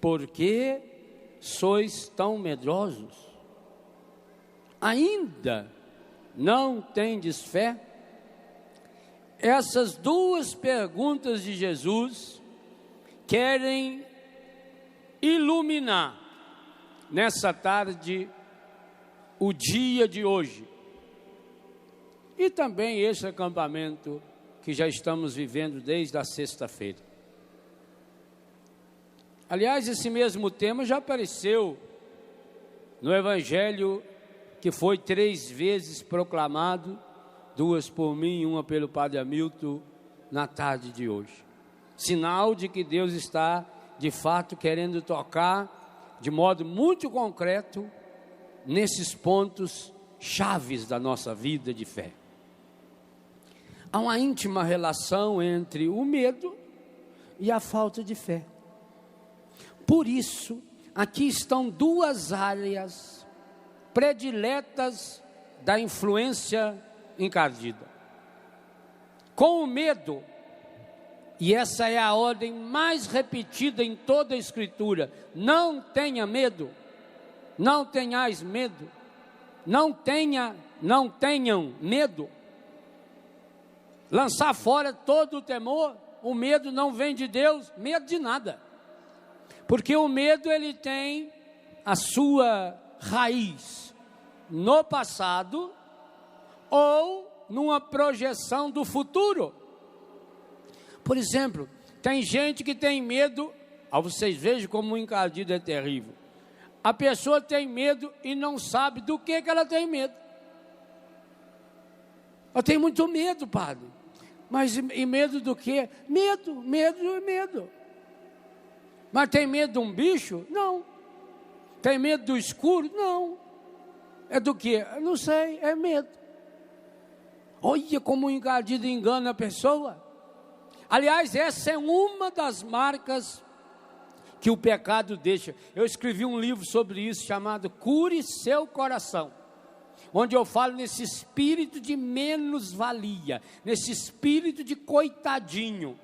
por que sois tão medrosos? Ainda não tendes fé? Essas duas perguntas de Jesus querem iluminar nessa tarde o dia de hoje e também esse acampamento que já estamos vivendo desde a sexta-feira. Aliás, esse mesmo tema já apareceu no Evangelho que foi 3 vezes proclamado, 2 por mim e 1 pelo Padre Hamilton, na tarde de hoje. Sinal de que Deus está, de fato, querendo tocar de modo muito concreto nesses pontos chaves da nossa vida de fé. Há uma íntima relação entre o medo e a falta de fé. Por isso, aqui estão 2 áreas prediletas da influência encardida. Com o medo, e essa é a ordem mais repetida em toda a Escritura: não tenha medo, não tenhais medo, não tenham medo. Lançar fora todo o temor. O medo não vem de Deus, medo de nada. Porque o medo, ele tem a sua raiz no passado ou numa projeção do futuro. Por exemplo, tem gente que tem medo, vocês vejam como o encardido é terrível. A pessoa tem medo e não sabe do que ela tem medo. Eu tenho muito medo, padre. Mas e medo do quê? Medo. Mas tem medo de um bicho? Não. Tem medo do escuro? Não. É do quê? Eu não sei, é medo. Olha como o encardido engana a pessoa. Aliás, essa é uma das marcas que o pecado deixa. Eu escrevi um livro sobre isso, chamado Cure Seu Coração, onde eu falo nesse espírito de menos-valia, nesse espírito de coitadinho,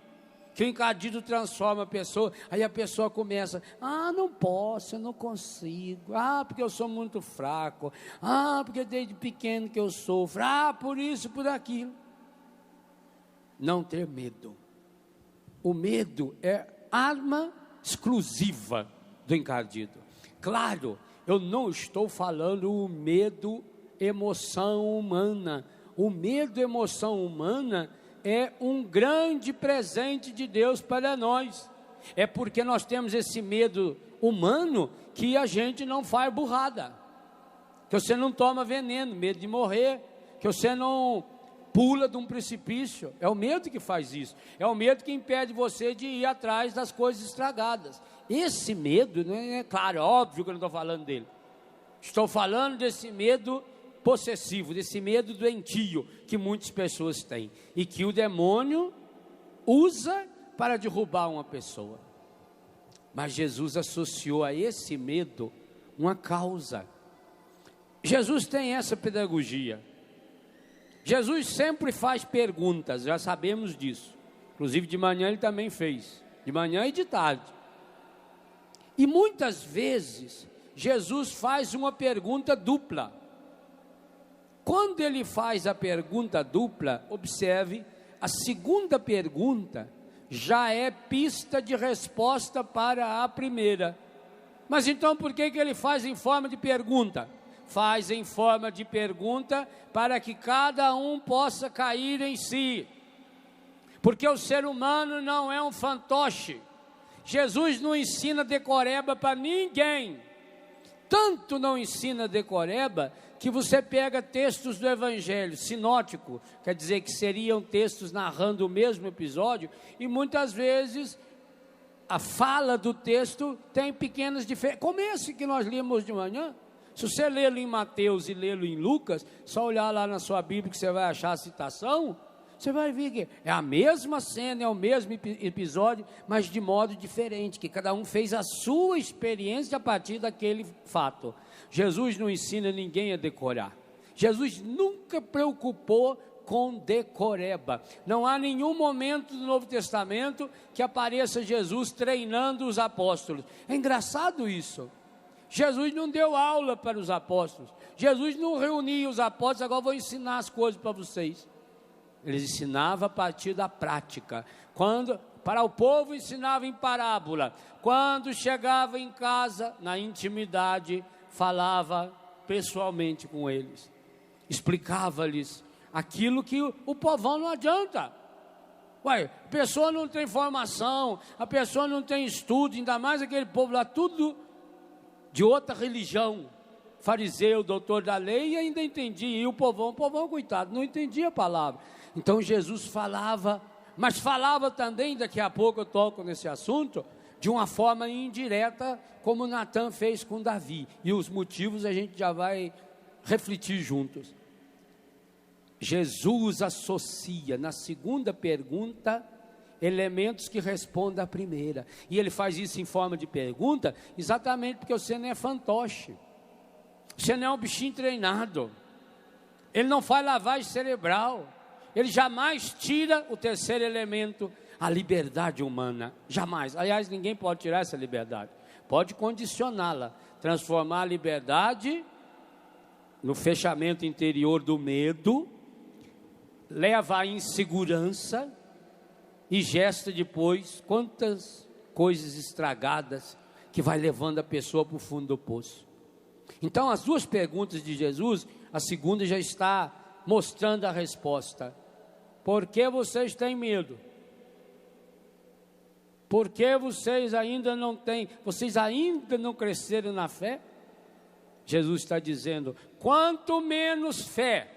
que o encardido transforma a pessoa. Aí a pessoa começa: não posso, eu não consigo, porque eu sou muito fraco, porque desde pequeno que eu sofro, por isso, por aquilo. Não ter medo. O medo é arma exclusiva do encardido. Claro, eu não estou falando o medo emoção humana. O medo emoção humana é um grande presente de Deus para nós. É porque nós temos esse medo humano que a gente não faz burrada, que você não toma veneno, medo de morrer, que você não pula de um precipício. É o medo que faz isso. É o medo que impede você de ir atrás das coisas estragadas. Esse medo, claro, é óbvio que eu não estou falando dele. Estou falando desse medo possessivo, desse medo doentio que muitas pessoas têm e que o demônio usa para derrubar uma pessoa. Mas Jesus associou a esse medo uma causa. Jesus tem essa pedagogia. Jesus sempre faz perguntas, já sabemos disso. Inclusive de manhã ele também fez, de manhã e de tarde. E muitas vezes Jesus faz uma pergunta dupla. Quando ele faz a pergunta dupla, observe, a segunda pergunta já é pista de resposta para a primeira. Mas então por que ele faz em forma de pergunta? Faz em forma de pergunta para que cada um possa cair em si. Porque o ser humano não é um fantoche. Jesus não ensina decoreba para ninguém. Tanto não ensina decoreba que você pega textos do Evangelho sinótico, quer dizer que seriam textos narrando o mesmo episódio, e muitas vezes a fala do texto tem pequenas diferenças, como esse que nós lemos de manhã. Se você lê-lo em Mateus e lê-lo em Lucas, só olhar lá na sua Bíblia que você vai achar a citação, você vai ver que é a mesma cena, é o mesmo episódio, mas de modo diferente, que cada um fez a sua experiência a partir daquele fato. Jesus não ensina ninguém a decorar. Jesus nunca preocupou com decoreba. Não há nenhum momento do Novo Testamento que apareça Jesus treinando os apóstolos. É engraçado isso. Jesus não deu aula para os apóstolos. Jesus não reunia os apóstolos, agora vou ensinar as coisas para vocês. Ele ensinava a partir da prática. Para o povo ensinava em parábola. Quando chegava em casa, na intimidade, falava pessoalmente com eles. Explicava-lhes aquilo que o povão não adianta. Ué, a pessoa não tem formação, a pessoa não tem estudo, ainda mais aquele povo lá, tudo de outra religião. Fariseu, doutor da lei, e ainda entendia. E o povão, coitado, não entendia a palavra. Então Jesus falava, mas falava também, daqui a pouco eu toco nesse assunto, de uma forma indireta, como Natan fez com Davi. E os motivos a gente já vai refletir juntos. Jesus associa na segunda pergunta elementos que respondem à primeira. E ele faz isso em forma de pergunta, exatamente porque você não é fantoche. Você não é um bichinho treinado. Ele não faz lavagem cerebral. Ele jamais tira o terceiro elemento, a liberdade humana. Jamais. Aliás, ninguém pode tirar essa liberdade. Pode condicioná-la. Transformar a liberdade no fechamento interior do medo, leva à insegurança e gesta depois quantas coisas estragadas que vai levando a pessoa para o fundo do poço. Então, as duas perguntas de Jesus, a segunda já está mostrando a resposta. Por que vocês têm medo? Por que vocês ainda não cresceram na fé? Jesus está dizendo, quanto menos fé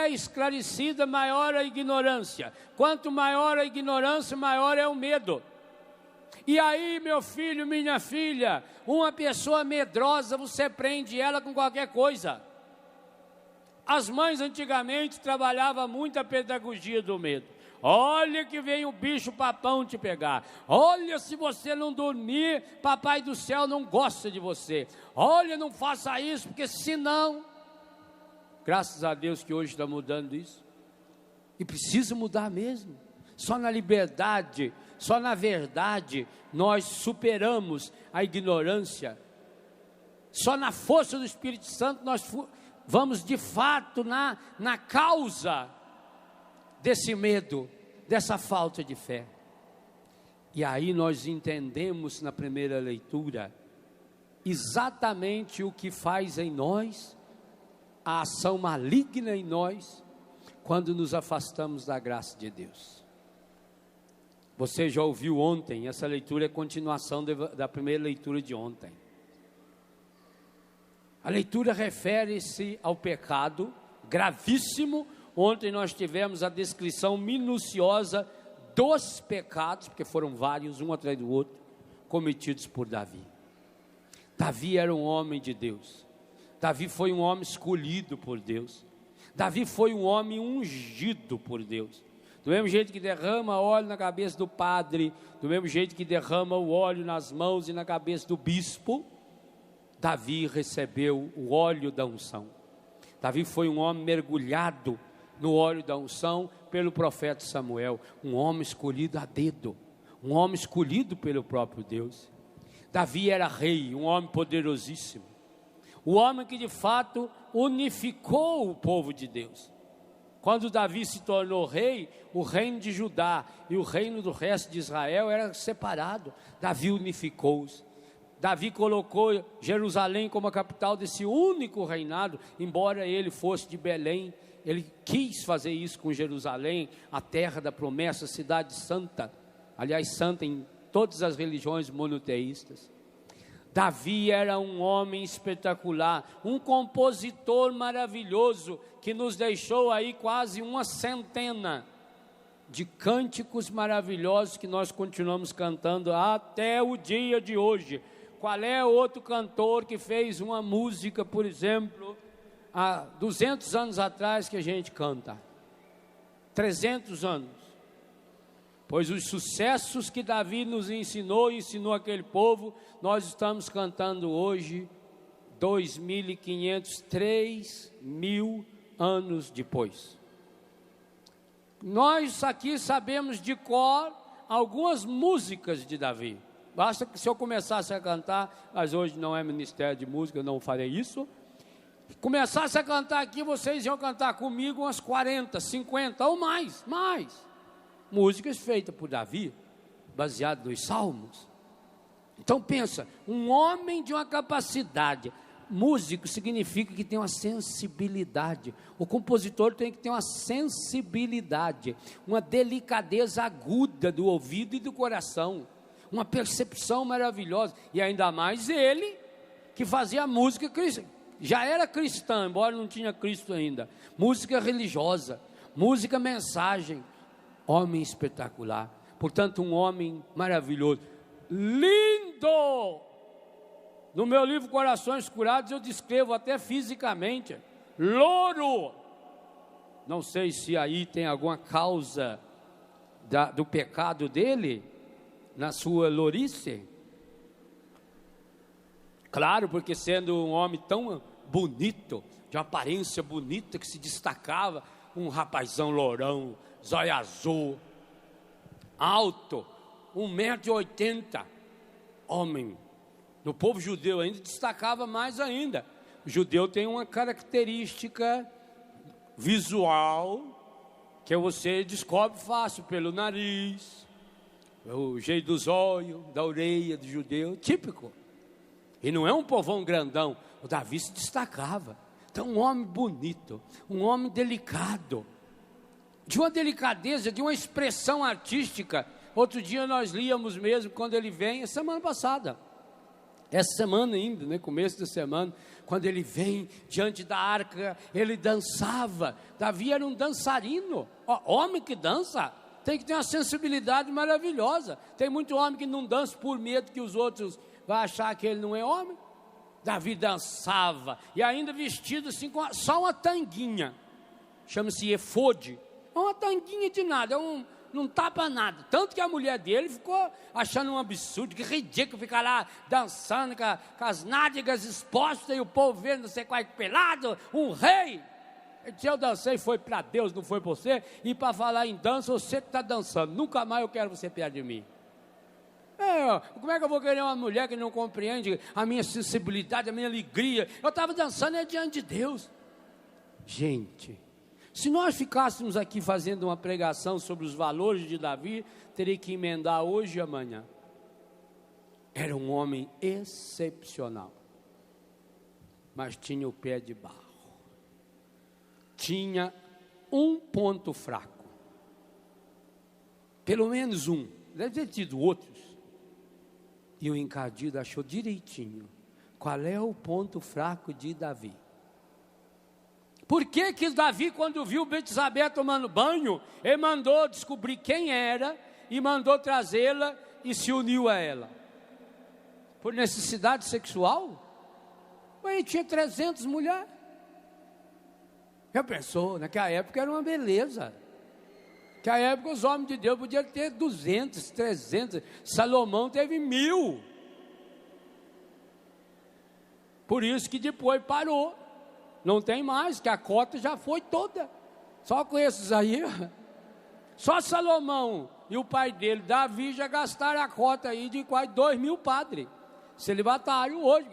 esclarecida, maior a ignorância. Quanto maior a ignorância, maior é o medo. E aí, meu filho, minha filha, uma pessoa medrosa, você prende ela com qualquer coisa. As mães antigamente trabalhavam muito a pedagogia do medo. Olha que vem o bicho papão te pegar. Olha, se você não dormir, papai do céu não gosta de você. Olha, não faça isso, porque senão... Graças a Deus que hoje está mudando isso. E precisa mudar mesmo. Só na liberdade, só na verdade, nós superamos a ignorância. Só na força do Espírito Santo nós vamos de fato na causa desse medo, dessa falta de fé. E aí nós entendemos na primeira leitura exatamente o que faz em nós a ação maligna em nós quando nos afastamos da graça de Deus. Você já ouviu ontem, essa leitura é continuação da primeira leitura de ontem. A leitura refere-se ao pecado gravíssimo. Ontem nós tivemos a descrição minuciosa dos pecados, porque foram vários, um atrás do outro, cometidos por Davi. Davi era um homem de Deus. Davi foi um homem escolhido por Deus. Davi foi um homem ungido por Deus. Do mesmo jeito que derrama óleo na cabeça do padre, do mesmo jeito que derrama o óleo nas mãos e na cabeça do bispo, Davi recebeu o óleo da unção. Davi foi um homem mergulhado no óleo da unção pelo profeta Samuel, um homem escolhido a dedo, um homem escolhido pelo próprio Deus. Davi era rei, um homem poderosíssimo, o homem que de fato unificou o povo de Deus. Quando Davi se tornou rei, o reino de Judá e o reino do resto de Israel era separado. Davi unificou-os. Davi colocou Jerusalém como a capital desse único reinado, embora ele fosse de Belém. Ele quis fazer isso com Jerusalém, a terra da promessa, a cidade santa. Aliás, santa em todas as religiões monoteístas. Davi era um homem espetacular, um compositor maravilhoso, que nos deixou aí quase uma centena de cânticos maravilhosos que nós continuamos cantando até o dia de hoje. Qual é outro cantor que fez uma música, por exemplo, há 200 anos atrás que a gente canta? 300 anos. Pois os sucessos que Davi nos ensinou aquele povo, nós estamos cantando hoje, 2.500, 3.000 anos depois. Nós aqui sabemos de cor algumas músicas de Davi. Basta que se eu começasse a cantar, mas hoje não é ministério de música, eu não farei isso. Começasse a cantar aqui, vocês iam cantar comigo umas 40, 50 ou mais. Músicas feitas por Davi, baseadas nos salmos. Então pensa, um homem de uma capacidade. Músico significa que tem uma sensibilidade. O compositor tem que ter uma sensibilidade, uma delicadeza aguda do ouvido e do coração, uma percepção maravilhosa. E ainda mais ele, que fazia música cristã, já era cristã, embora não tinha Cristo ainda. Música religiosa, música mensagem. Homem espetacular. Portanto, um homem maravilhoso. Lindo! No meu livro Corações Curados eu descrevo até fisicamente. Louro! Não sei se aí tem alguma causa do pecado dele, na sua lourice. Claro, porque sendo um homem tão bonito, de aparência bonita, que se destacava, um rapazão lourão, zóio azul, alto, 1,80 m, homem. No povo judeu ainda destacava mais ainda. O judeu tem uma característica visual que você descobre fácil pelo nariz, o jeito dos olhos, da orelha do judeu, típico. E não é um povão grandão. O Davi se destacava. Então um homem bonito, um homem delicado, de uma delicadeza, de uma expressão artística. Outro dia nós líamos mesmo, quando ele vem, a semana passada, essa semana ainda, né, começo da semana, quando ele vem diante da arca, ele dançava. Davi era um dançarino. Homem que dança tem que ter uma sensibilidade maravilhosa. Tem muito homem que não dança por medo que os outros vão achar que ele não é homem. Davi dançava, e ainda vestido assim, com só uma tanguinha, chama-se efode, é uma tanguinha de nada, não tapa nada. Tanto que a mulher dele ficou achando um absurdo, que ridículo ficar lá dançando com as nádegas expostas e o povo vendo não sei qual pelado, um rei. Ele disse: eu dancei, foi para Deus, não foi para você. E para falar em dança, você que está dançando, nunca mais eu quero você perto de mim. Como é que eu vou querer uma mulher que não compreende a minha sensibilidade, a minha alegria? Eu estava dançando diante de Deus. Gente, se nós ficássemos aqui fazendo uma pregação sobre os valores de Davi, teria que emendar hoje e amanhã. Era um homem excepcional, mas tinha o pé de barro. Tinha um ponto fraco, pelo menos um, deve ter tido outros. E o encardido achou direitinho qual é o ponto fraco de Davi. Por que que Davi, quando viu Betsabé tomando banho, ele mandou descobrir quem era e mandou trazê-la e se uniu a ela? Por necessidade sexual? Ele tinha 300 mulheres. Já pensou? Naquela época era uma beleza. Naquela época os homens de Deus podiam ter 200, 300. Salomão teve 1000. Por isso que depois parou. Não tem mais, que a cota já foi toda. Só com esses aí. Só Salomão e o pai dele, Davi, já gastaram a cota aí de quase 2.000 padres. Celibatário hoje.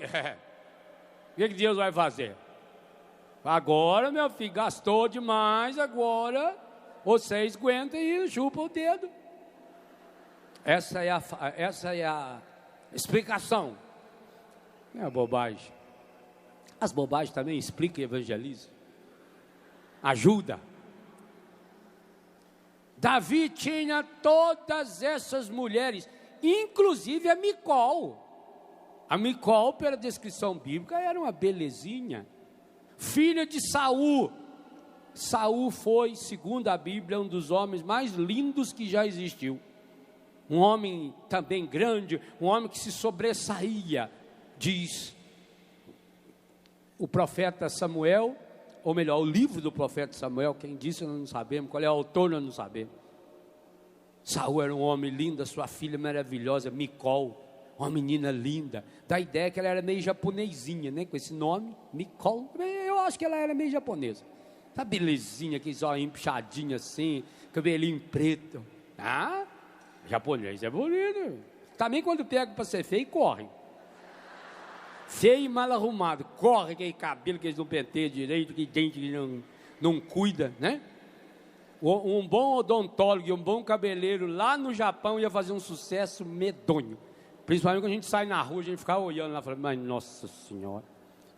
O que Deus vai fazer? Agora, meu filho, gastou demais, agora vocês aguentam e chupam o dedo. Essa é a explicação. Não é bobagem. As bobagens também explicam e evangelizam. Ajuda. Davi tinha todas essas mulheres, inclusive a Micol. A Micol, pela descrição bíblica, era uma belezinha. Filha de Saul. Saul foi, segundo a Bíblia, um dos homens mais lindos que já existiu. Um homem também grande, um homem que se sobressaía, diz o profeta Samuel, ou melhor, o livro do profeta Samuel. Quem disse nós não sabemos, qual é o autor nós não sabemos. Saul era um homem lindo, a sua filha maravilhosa, Micol, uma menina linda. Dá a ideia que ela era meio japonesinha, né? Com esse nome, Micol. Eu acho que ela era meio japonesa. Tá belezinha, aqueles olhos inchadinhos assim, cabelinho preto. Ah, japonês é bonito. Também quando pega para ser feio, corre. Feio e mal arrumado, corre aquele cabelo que eles não penteiam direito, que dente que não cuida, né? Um bom odontólogo e um bom cabeleireiro lá no Japão ia fazer um sucesso medonho. Principalmente quando a gente sai na rua, a gente fica olhando lá, falando, mas nossa senhora,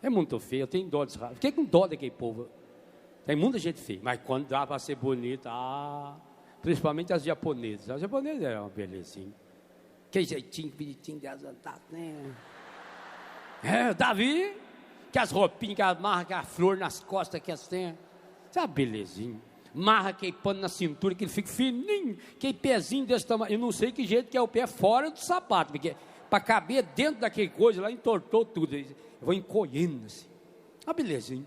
é muito feio, eu tenho dó desse rapaz. Fiquei com dó daquele povo. Tem muita gente feia, mas quando dá para ser bonita, principalmente as japonesas. As japonesas eram uma belezinha. Que jeitinho bonitinho de azantar, né? Davi, que as roupinhas, que as marras, que a flor nas costas que as tem. Isso é uma belezinha. Marra aquele pano na cintura, que ele fica fininho, aquele pezinho desse tamanho. Eu não sei que jeito que é o pé fora do sapato, porque para caber dentro daquele coisa lá, entortou tudo. Eu vou encolhendo assim. Uma belezinha.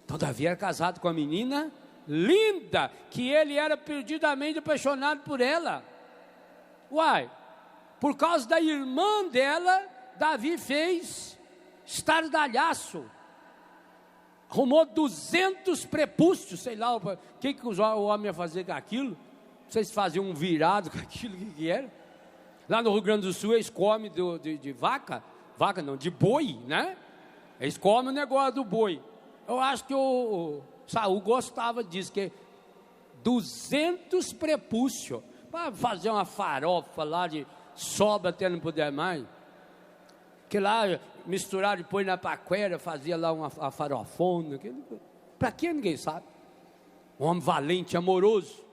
Então Davi era casado com uma menina linda, que ele era perdidamente apaixonado por ela. Uai, por causa da irmã dela, Davi fez estardalhaço. Arrumou 200 prepúcios, sei lá, o que o homem ia fazer com aquilo. Vocês faziam um virado com aquilo, o que era? Lá no Rio Grande do Sul, eles comem de vaca não, de boi, né? Eles comem o negócio do boi. Eu acho que o Saul gostava disso, que 200 prepúcios, para fazer uma farofa lá de sobra até não poder mais. Que lá misturar depois na paquera, fazia lá uma farofona. Para que ninguém sabe. Um homem valente, amoroso.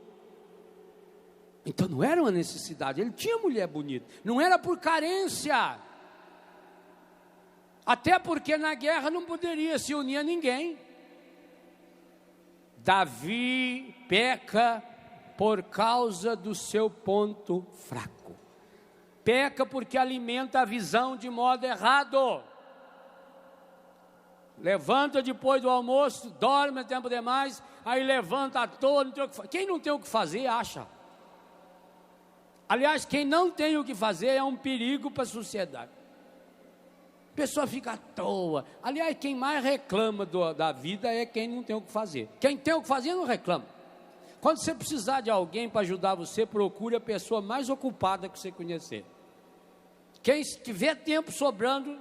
Então não era uma necessidade, ele tinha mulher bonita. Não era por carência. Até porque na guerra não poderia se unir a ninguém. Davi peca por causa do seu ponto fraco. Peca porque alimenta a visão de modo errado. Levanta depois do almoço, dorme tempo demais, aí levanta à toa, não tem o que fazer. Quem não tem o que fazer, acha. Aliás, quem não tem o que fazer é um perigo para a sociedade. A pessoa fica à toa. Aliás, quem mais reclama da vida é quem não tem o que fazer. Quem tem o que fazer não reclama. Quando você precisar de alguém para ajudar você, procure a pessoa mais ocupada que você conhecer. Quem tiver tempo sobrando,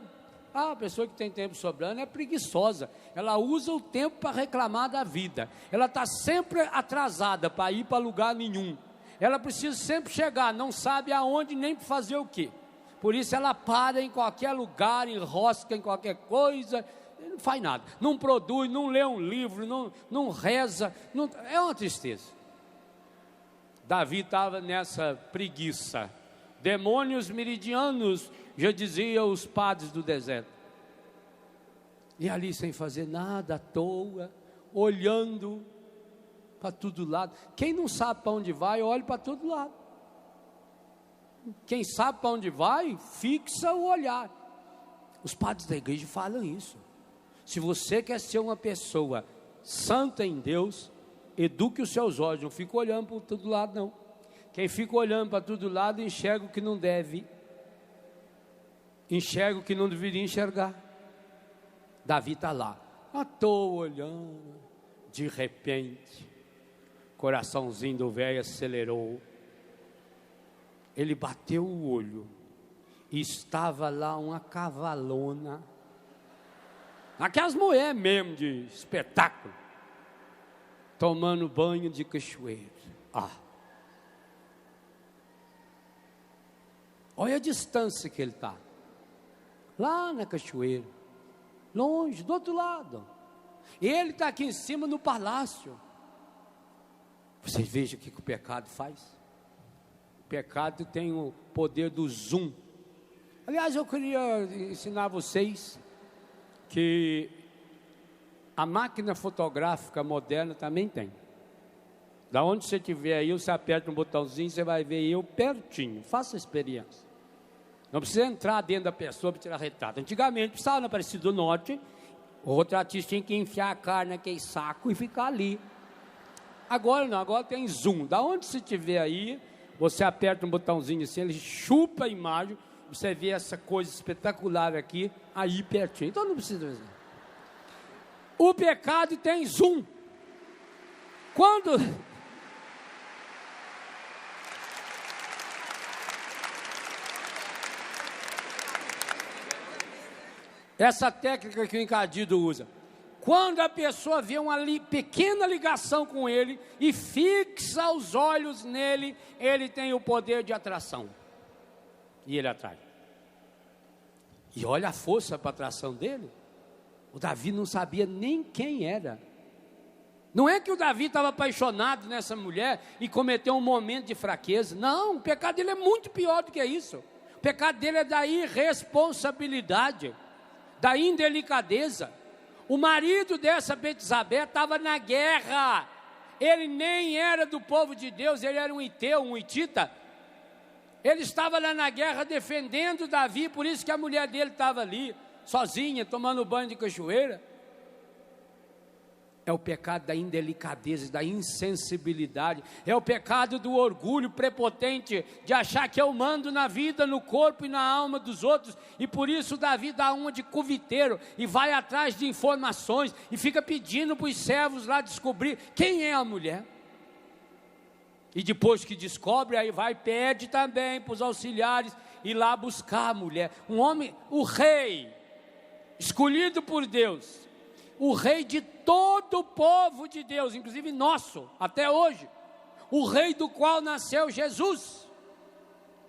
a pessoa que tem tempo sobrando é preguiçosa. Ela usa o tempo para reclamar da vida. Ela está sempre atrasada para ir para lugar nenhum. Ela precisa sempre chegar, não sabe aonde nem fazer o quê. Por isso ela para em qualquer lugar, enrosca em qualquer coisa, não faz nada. Não produz, não lê um livro, não reza, é uma tristeza. Davi estava nessa preguiça. Demônios meridianos, já diziam os padres do deserto. E ali sem fazer nada, à toa, olhando para todo lado. Quem não sabe para onde vai, olha para todo lado. Quem sabe para onde vai, fixa o olhar. Os padres da igreja falam isso. Se você quer ser uma pessoa santa em Deus, eduque os seus olhos, não fica olhando para todo lado não. Quem fica olhando para todo lado, enxerga o que não deve, enxerga o que não deveria enxergar. Davi está lá, à toa olhando, de repente, coraçãozinho do velho acelerou, ele bateu o olho, e estava lá uma cavalona, aquelas mulheres mesmo de espetáculo, tomando banho de cachoeira. Olha a distância que ele está, lá na cachoeira, longe, do outro lado. Ele está aqui em cima no palácio. Vocês vejam o que o pecado faz. O pecado tem o poder do zoom. Aliás, eu queria ensinar a vocês que a máquina fotográfica moderna também tem. Da onde você estiver aí, você aperta um botãozinho, você vai ver eu pertinho. Faça a experiência. Não precisa entrar dentro da pessoa para tirar retrato. Antigamente, precisava na Aparecida do Norte, o retratista tinha que enfiar a cara naquele saco e ficar ali. Agora não, agora tem zoom. Da onde você estiver aí, você aperta um botãozinho assim, ele chupa a imagem, você vê essa coisa espetacular aqui, aí pertinho. Então não precisa ver. O pecado tem zoom. Quando... Essa técnica que o encardido usa. Quando a pessoa vê uma pequena ligação com ele e fixa os olhos nele, ele tem o poder de atração. E ele atrai. E olha a força para a atração dele. O Davi não sabia nem quem era. Não é que o Davi estava apaixonado nessa mulher e cometeu um momento de fraqueza. Não, o pecado dele é muito pior do que isso. O pecado dele é da irresponsabilidade, da indelicadeza. O marido dessa Betsabé estava na guerra. Ele nem era do povo de Deus, ele era um hiteu, um hitita. Ele estava lá na guerra defendendo Davi, por isso que a mulher dele estava ali, sozinha, tomando banho de cachoeira. É o pecado da indelicadeza, da insensibilidade. É o pecado do orgulho prepotente, de achar que eu mando na vida, no corpo e na alma dos outros. E por isso Davi dá uma de coviteiro e vai atrás de informações e fica pedindo para os servos lá descobrir quem é a mulher. E depois que descobre, aí vai e pede também para os auxiliares ir lá buscar a mulher. Um homem, o rei, escolhido por Deus, o rei de todo o povo de Deus, inclusive nosso, até hoje, o rei do qual nasceu Jesus,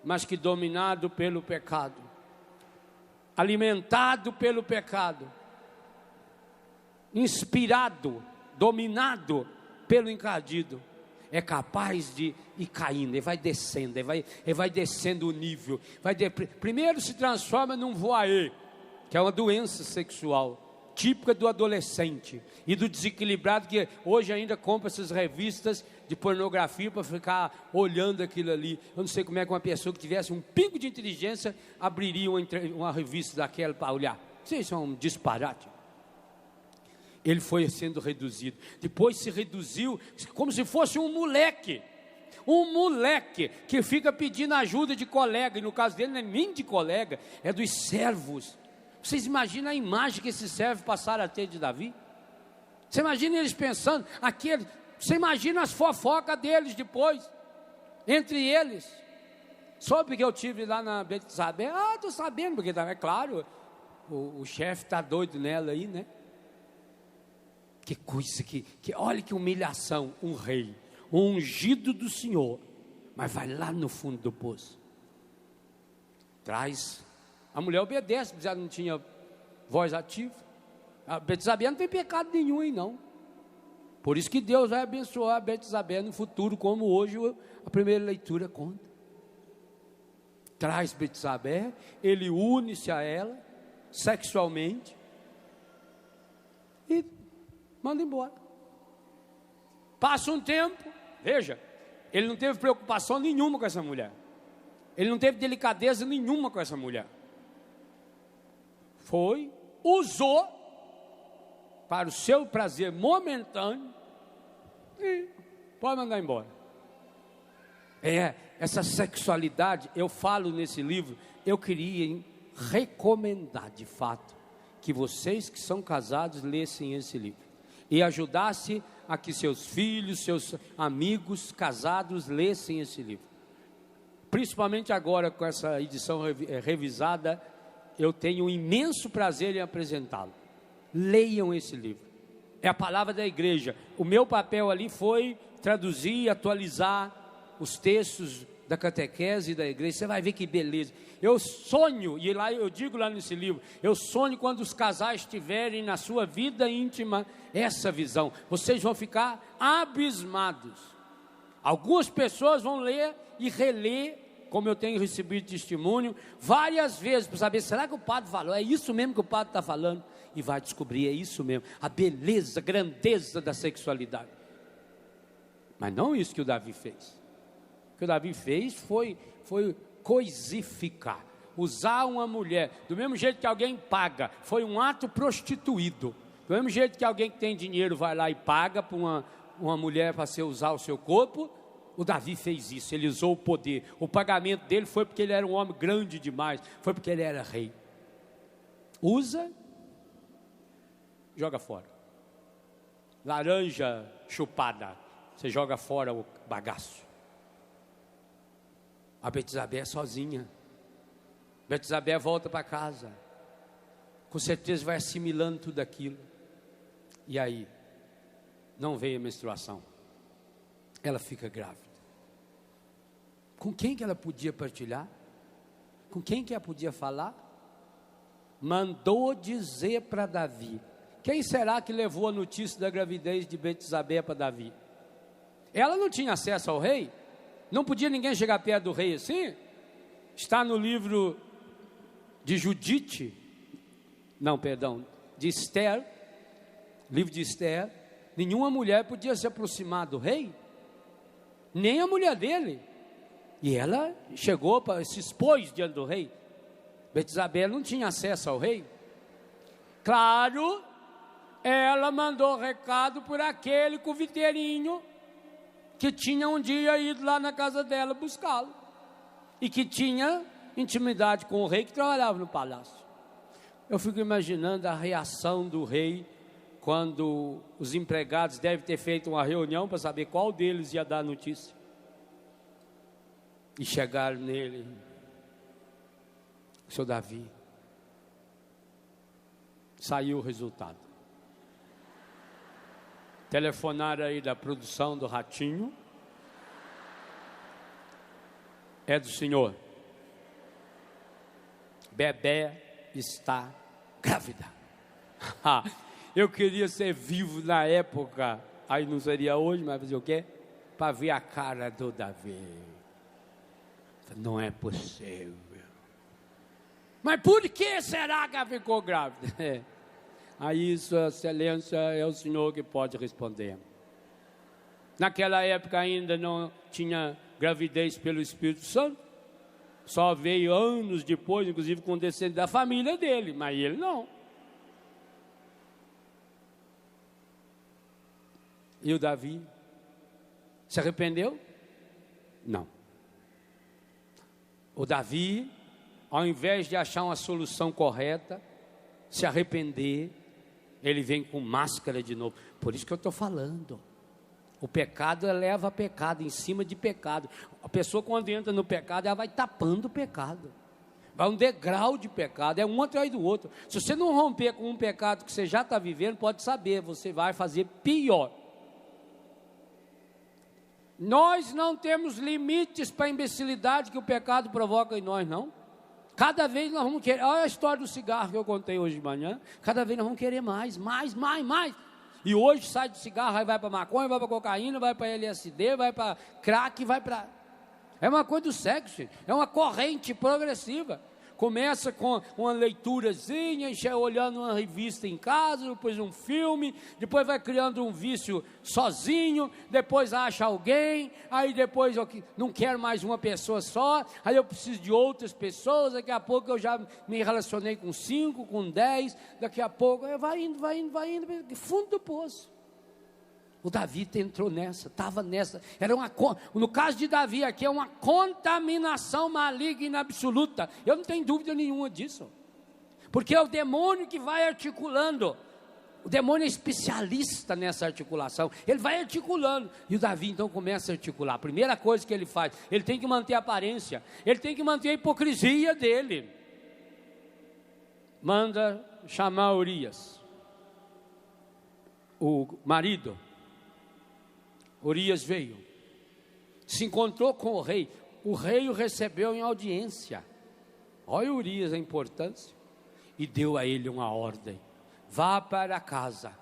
mas que dominado pelo pecado, alimentado pelo pecado, inspirado, dominado pelo encardido, é capaz de ir caindo, ele vai descendo, ele vai descendo o nível, primeiro se transforma num voyeur, que é uma doença sexual, típica do adolescente e do desequilibrado que hoje ainda compra essas revistas de pornografia para ficar olhando aquilo ali. Eu não sei como é que uma pessoa que tivesse um pingo de inteligência abriria uma revista daquela para olhar. Isso é um disparate. Ele foi sendo reduzido, depois se reduziu como se fosse um moleque que fica pedindo ajuda de colega, e no caso dele não é nem de colega, é dos servos. Vocês imaginam a imagem que esses servos passaram a ter de Davi? Você imagina eles pensando, você imagina as fofocas deles depois, entre eles. Soube que eu tive lá na Betsabé? Estou sabendo, porque é claro, o chefe está doido nela aí, né? Que coisa, olha que humilhação, um rei, um ungido do Senhor, mas vai lá no fundo do poço, traz... A mulher obedece, já não tinha voz ativa. A Betsabé não tem pecado nenhum aí não. Por isso que Deus vai abençoar a Betsabé no futuro, como hoje a primeira leitura conta. Traz Betsabé, ele une-se a ela sexualmente e manda embora. Passa um tempo, veja, ele não teve preocupação nenhuma com essa mulher. Ele não teve delicadeza nenhuma com essa mulher. Usou para o seu prazer momentâneo e pode mandar embora. Essa sexualidade, eu falo nesse livro, eu queria recomendar de fato que vocês que são casados lessem esse livro e ajudasse a que seus filhos, seus amigos casados lessem esse livro. Principalmente agora com essa edição revisada, eu tenho um imenso prazer em apresentá-lo. Leiam esse livro. É a palavra da igreja. O meu papel ali foi traduzir e atualizar os textos da catequese da igreja. Você vai ver que beleza. Eu sonho, e lá eu digo lá nesse livro, eu sonho quando os casais tiverem na sua vida íntima essa visão. Vocês vão ficar abismados. Algumas pessoas vão ler e reler, como eu tenho recebido testemunho, várias vezes, para saber, será que o padre falou? É isso mesmo que o padre está falando? E vai descobrir, é isso mesmo, a beleza, a grandeza da sexualidade. Mas não isso que o Davi fez. O que o Davi fez foi coisificar, usar uma mulher, do mesmo jeito que alguém paga, foi um ato prostituído. Do mesmo jeito que alguém que tem dinheiro vai lá e paga para uma mulher para usar o seu corpo, o Davi fez isso, ele usou o poder. O pagamento dele foi porque ele era um homem grande demais, foi porque ele era rei. Usa, joga fora. Laranja chupada, você joga fora o bagaço. A Betsabé é sozinha. Betsabé volta para casa. Com certeza vai assimilando tudo aquilo. E aí, não veio a menstruação. Ela fica grávida. Com quem que ela podia partilhar? Com quem que ela podia falar? Mandou dizer para Davi. Quem será que levou a notícia da gravidez de Betsabé para Davi? Ela não tinha acesso ao rei? Não podia ninguém chegar perto do rei assim? Está no livro de Judite, de Esther, livro de Esther. Nenhuma mulher podia se aproximar do rei, nem a mulher dele. E ela chegou, se expôs diante do rei. Betsabé não tinha acesso ao rei. Claro, ela mandou recado por aquele coviteirinho que tinha um dia ido lá na casa dela buscá-lo, e que tinha intimidade com o rei, que trabalhava no palácio. Eu fico imaginando a reação do rei, quando os empregados devem ter feito uma reunião para saber qual deles ia dar a notícia, e chegaram nele: seu Davi, saiu o resultado. Telefonaram aí da produção do Ratinho. É do senhor. Bebé está grávida. Eu queria ser vivo na época, aí não seria hoje, mas fazer o quê? Para ver a cara do Davi. Não é possível. Mas por que será que ela ficou grávida? Aí, Sua Excelência, é o senhor que pode responder. Naquela época ainda não tinha gravidez pelo Espírito Santo. Só veio anos depois, inclusive com o descendente da família dele, mas ele não. E o Davi se arrependeu? Não. O Davi, ao invés de achar uma solução correta, se arrepender, ele vem com máscara de novo. Por isso que eu estou falando. O pecado leva a pecado, em cima de pecado. A pessoa, quando entra no pecado, ela vai tapando o pecado. Vai um degrau de pecado, é um atrás do outro. Se você não romper com um pecado que você já está vivendo, pode saber, você vai fazer pior. Nós não temos limites para a imbecilidade que o pecado provoca em nós, não. Cada vez nós vamos querer. Olha a história do cigarro que eu contei hoje de manhã. Cada vez nós vamos querer mais. E hoje sai do cigarro, aí vai para maconha, vai para cocaína, vai para LSD, vai para crack, vai para... É uma coisa do sexo, é uma corrente progressiva. Começa com uma leiturazinha, olhando uma revista em casa, depois um filme, depois vai criando um vício sozinho, depois acha alguém, aí depois eu não quero mais uma pessoa só, aí eu preciso de outras pessoas, daqui a pouco eu já me relacionei com 5, com 10, daqui a pouco vai indo, fundo do poço. O Davi entrou nessa, estava nessa, no caso de Davi aqui é uma contaminação maligna absoluta, eu não tenho dúvida nenhuma disso, porque é o demônio que vai articulando, o demônio é especialista nessa articulação, ele vai articulando, e o Davi então começa a articular. A primeira coisa que ele faz, ele tem que manter a aparência, ele tem que manter a hipocrisia dele, manda chamar Urias, o marido. Urias veio, se encontrou com o rei o recebeu em audiência. Olha Urias a importância, e deu a ele uma ordem: vá para casa,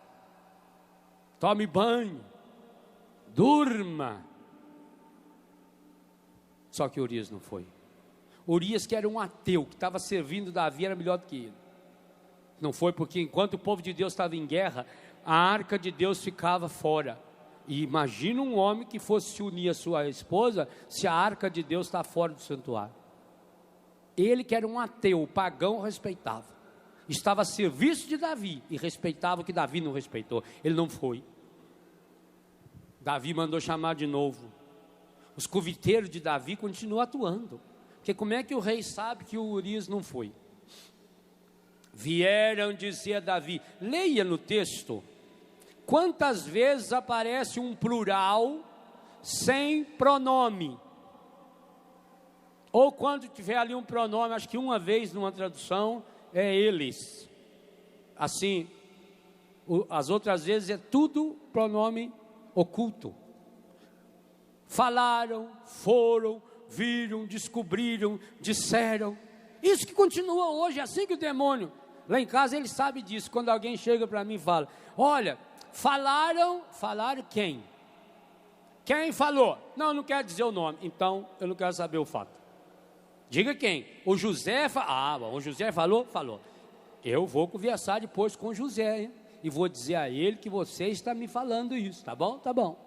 tome banho, durma. Só que Urias não foi. Urias, que era um ateu, que estava servindo Davi, era melhor do que ele. Não foi, porque enquanto o povo de Deus estava em guerra, a arca de Deus ficava fora. E imagina um homem que fosse se unir à sua esposa, se a arca de Deus está fora do santuário. Ele, que era um ateu, pagão, respeitava. Estava a serviço de Davi e respeitava o que Davi não respeitou. Ele não foi. Davi mandou chamar de novo. Os coviteiros de Davi continuam atuando. Porque como é que o rei sabe que o Urias não foi? Vieram dizer a Davi, leia no texto, quantas vezes aparece um plural sem pronome. Ou quando tiver ali um pronome, acho que uma vez numa tradução, é eles. Assim, as outras vezes é tudo pronome oculto. Falaram, foram, viram, descobriram, disseram. Isso que continua hoje, é assim que o demônio, lá em casa ele sabe disso. Quando alguém chega para mim e fala, olha, falaram quem? Quem falou? Não quero dizer o nome, então eu não quero saber o fato. Diga quem? O José falou. O José falou? Falou. Eu vou conversar depois com o José, hein? E vou dizer a ele que você está me falando isso, tá bom? Tá bom.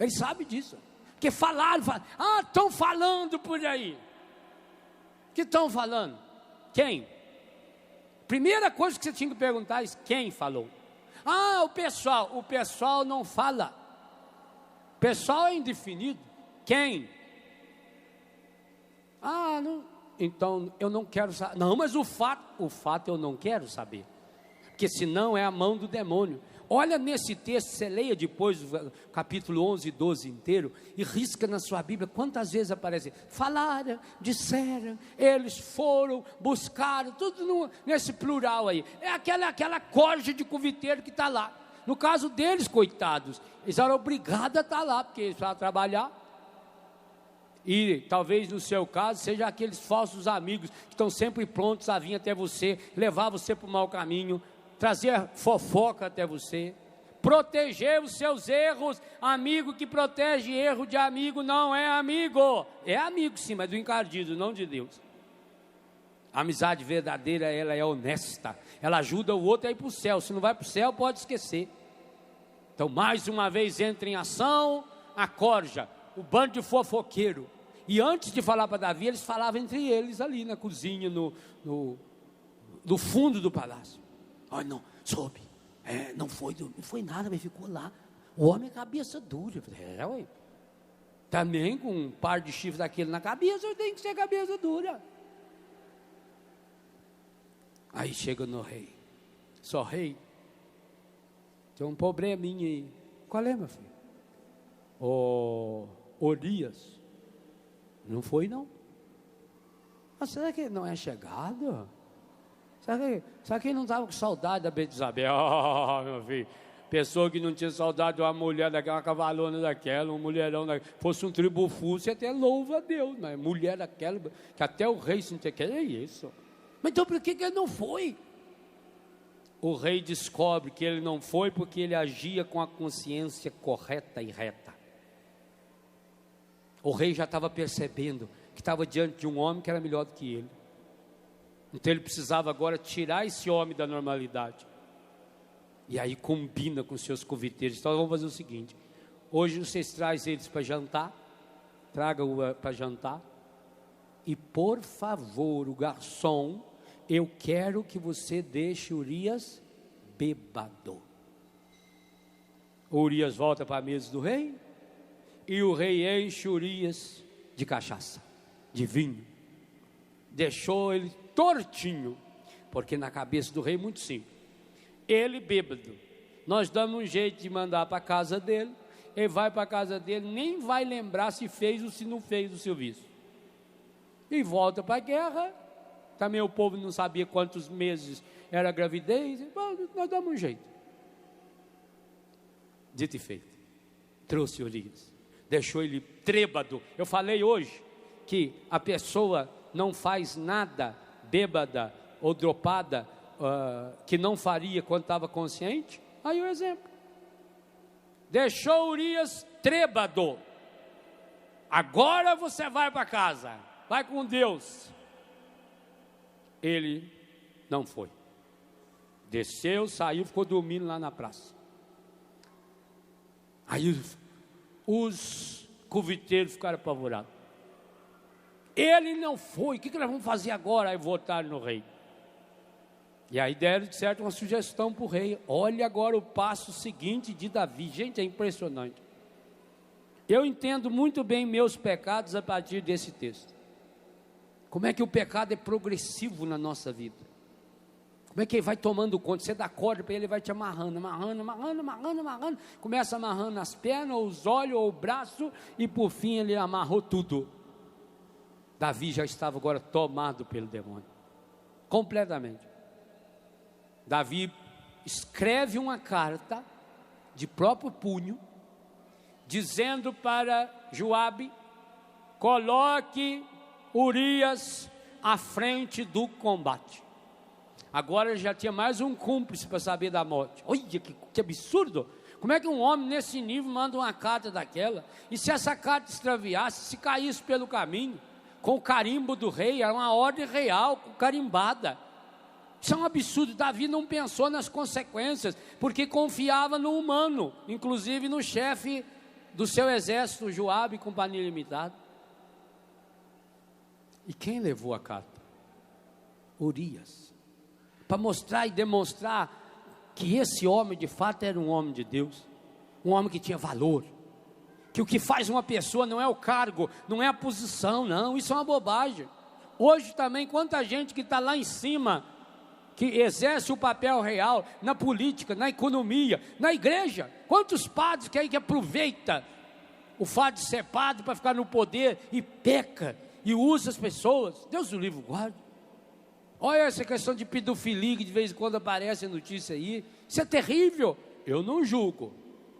Ele sabe disso. Porque falaram, estão falando por aí. Que estão falando? Quem? Primeira coisa que você tinha que perguntar é quem falou. O pessoal não fala. Pessoal é indefinido. Quem? Não. Então eu não quero saber. Não, mas o fato eu não quero saber. Porque senão é a mão do demônio. Olha nesse texto, você leia depois o capítulo 11 e 12 inteiro e risca na sua Bíblia quantas vezes aparece. Falaram, disseram, eles foram, buscaram, tudo nesse plural aí. É aquela corja de cuviteiro que está lá. No caso deles, coitados, eles eram obrigados a estar lá, porque eles precisavam trabalhar. E talvez no seu caso, seja aqueles falsos amigos que estão sempre prontos a vir até você, levar você para o mau caminho, trazer fofoca até você, proteger os seus erros. Amigo que protege erro de amigo não é amigo. É amigo sim, mas do encardido, não de Deus. A amizade verdadeira, ela é honesta, ela ajuda o outro a ir para o céu. Se não vai para o céu, pode esquecer. Então mais uma vez entra em ação a corja, o bando de fofoqueiro. E antes de falar para Davi, eles falavam entre eles ali na cozinha, no fundo do palácio. Olha, não, soube, não foi nada, mas ficou lá. O homem é cabeça dura. Eu falei, ué. Também com um par de chifres daquele na cabeça, eu tenho que ser cabeça dura. Aí chega no rei. Só rei, tem um probleminha aí. Qual é, meu filho? Urias. Não foi, não. Mas será que não é chegado? Será que ele não estava com saudade da Betsabé? Meu filho, pessoa que não tinha saudade de uma mulher daquela, uma cavalona daquela, um mulherão daquela, fosse um tribufu, você até louva a Deus, mas mulher daquela, que até o rei sentia, que é isso? Mas então por que ele não foi? O rei descobre que ele não foi porque ele agia com a consciência correta e reta. O rei já estava percebendo que estava diante de um homem que era melhor do que ele. Então ele precisava agora tirar esse homem da normalidade. E aí combina com seus conviteiros. Então vamos fazer o seguinte: hoje vocês trazem eles para jantar. Tragam para jantar. E por favor, o garçom, eu quero que você deixe Urias bêbado. Urias volta para a mesa do rei. E o rei enche Urias de cachaça, de vinho. Deixou ele tortinho, porque na cabeça do rei muito simples. Ele bêbado, nós damos um jeito de mandar para a casa dele. Ele vai para a casa dele, nem vai lembrar se fez ou se não fez o serviço. E volta para a guerra. Também o povo não sabia quantos meses era a gravidez. Nós damos um jeito. Dito e feito, trouxe Urias, deixou ele trêbado. Eu falei hoje que a pessoa não faz nada bêbada ou dropada que não faria quando estava consciente. Aí o exemplo. Deixou Urias trêbado. Agora você vai para casa, vai com Deus. Ele não foi. Desceu, saiu, ficou dormindo lá na praça. Aí os conviteiros ficaram apavorados. Ele não foi, o que nós vamos fazer agora? Aí votaram no rei. E aí deram, de certo, uma sugestão para o rei. Olha agora o passo seguinte de Davi. Gente, é impressionante. Eu entendo muito bem meus pecados a partir desse texto. Como é que o pecado é progressivo na nossa vida. Como é que ele vai tomando conta? Você dá corda para ele, ele vai te amarrando, começa amarrando as pernas, os olhos, ou o braço, e por fim ele amarrou tudo. Davi já estava agora tomado pelo demônio, completamente. Davi escreve uma carta de próprio punho, dizendo para Joabe: coloque Urias à frente do combate. Agora ele já tinha mais um cúmplice para saber da morte. Olha que absurdo! Como é que um homem nesse nível manda uma carta daquela? E se essa carta extraviasse, se caísse pelo caminho, com o carimbo do rei, era uma ordem real, carimbada. Isso é um absurdo. Davi não pensou nas consequências, porque confiava no humano, inclusive no chefe do seu exército, Joabe e companhia limitada. E quem levou a carta? Urias. Para mostrar e demonstrar que esse homem de fato era um homem de Deus, um homem que tinha valor, que o que faz uma pessoa não é o cargo, não é a posição, não, isso é uma bobagem. Hoje também, quanta gente que está lá em cima, que exerce o papel real na política, na economia, na igreja, quantos padres que aproveita o fato de ser padre para ficar no poder e peca, e usa as pessoas. Deus o livre guarde. Olha essa questão de pedofilia que de vez em quando aparece a notícia aí. Isso é terrível. Eu não julgo,